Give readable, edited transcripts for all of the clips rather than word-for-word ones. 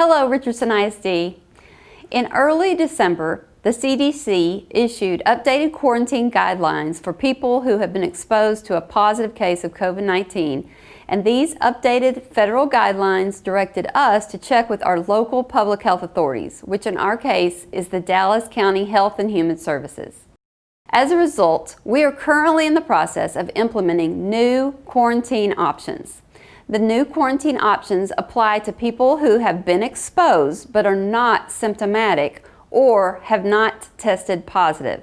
Hello, Richardson ISD. In early December, the CDC issued updated quarantine guidelines for people who have been exposed to a positive case of COVID-19, and these updated federal guidelines directed us to check with our local public health authorities, which in our case is the Dallas County Health and Human Services. As a result, we are currently in the process of implementing new quarantine options. The new quarantine options apply to people who have been exposed but are not symptomatic or have not tested positive.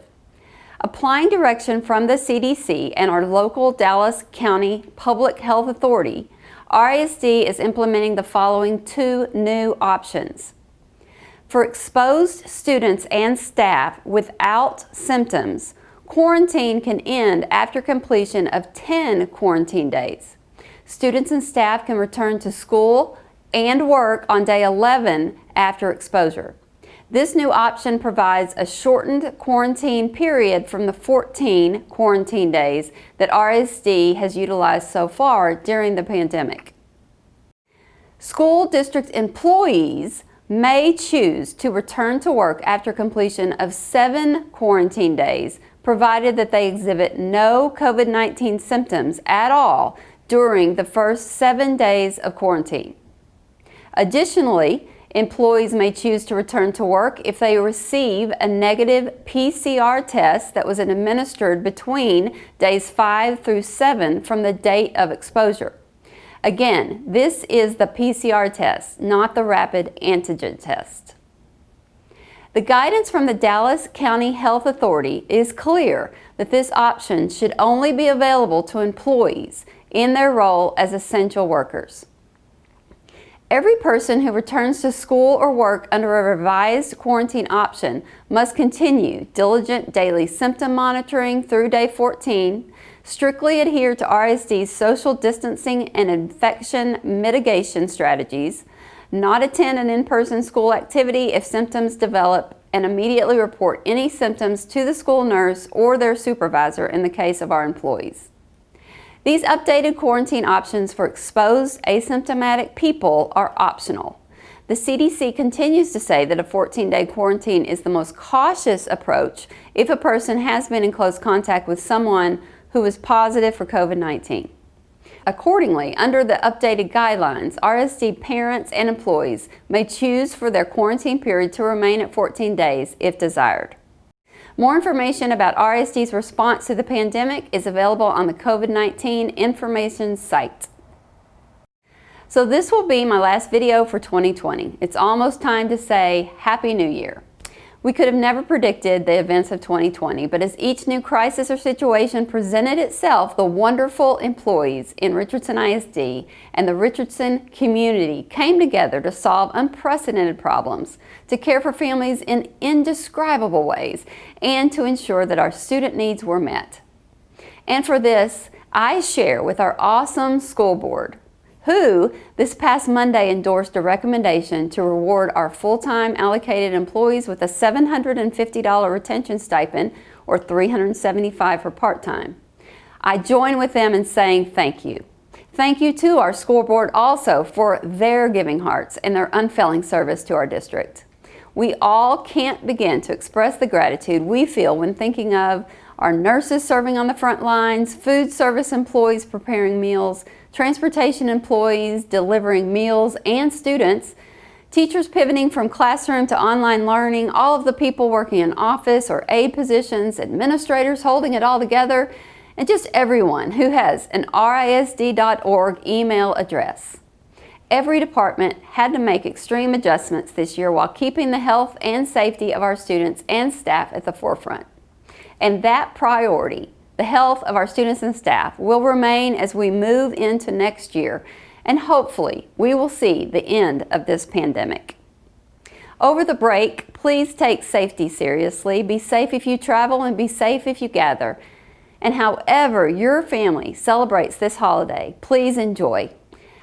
Applying direction from the CDC and our local Dallas County Public Health Authority, RISD is implementing the following two new options. For exposed students and staff without symptoms, quarantine can end after completion of 10 quarantine days. Students and staff can return to school and work on day 11 after exposure. This new option provides a shortened quarantine period from the 14 quarantine days that RISD has utilized so far during the pandemic. School district employees may choose to return to work after completion of 7 quarantine days, provided that they exhibit no COVID-19 symptoms at all during the first 7 days of quarantine. Additionally, employees may choose to return to work if they receive a negative PCR test that was administered between days 5 through 7 from the date of exposure. Again, this is the PCR test, not the rapid antigen test. The guidance from the Dallas County Health Authority is clear that this option should only be available to employees in their role as essential workers. Every person who returns to school or work under a revised quarantine option must continue diligent daily symptom monitoring through day 14, strictly adhere to RISD's social distancing and infection mitigation strategies, not attend an in-person school activity if symptoms develop, and immediately report any symptoms to the school nurse or their supervisor in the case of our employees. These updated quarantine options for exposed asymptomatic people are optional. The CDC continues to say that a 14-day quarantine is the most cautious approach if a person has been in close contact with someone who is positive for COVID-19. Accordingly, under the updated guidelines, RISD parents and employees may choose for their quarantine period to remain at 14 days if desired. More information about RISD's response to the pandemic is available on the COVID-19 information site. So this will be my last video for 2020. It's almost time to say Happy New Year. We could have never predicted the events of 2020, but as each new crisis or situation presented itself, the wonderful employees in Richardson ISD and the Richardson community came together to solve unprecedented problems, to care for families in indescribable ways, and to ensure that our student needs were met. And for this, I share with our awesome school board, who this past Monday endorsed a recommendation to reward our full-time allocated employees with a $750 retention stipend, or $375 for part-time. I join with them in saying thank you. Thank you to our school board also for their giving hearts and their unfailing service to our district. We all can't begin to express the gratitude we feel when thinking of our nurses serving on the front lines, food service employees preparing meals, transportation employees delivering meals and students, teachers pivoting from classroom to online learning, all of the people working in office or aide positions, administrators holding it all together, and just everyone who has an RISD.org email address. Every department had to make extreme adjustments this year while keeping the health and safety of our students and staff at the forefront. And that priority, the health of our students and staff, will remain as we move into next year, and hopefully we will see the end of this pandemic. Over the break, please take safety seriously. Be safe if you travel and be safe if you gather. And however your family celebrates this holiday, please enjoy.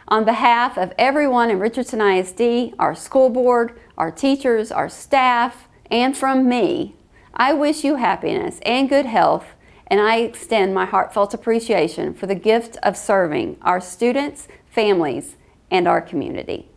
On behalf of everyone in Richardson ISD, our school board, our teachers, our staff, and from me, I wish you happiness and good health, and I extend my heartfelt appreciation for the gift of serving our students, families, and our community.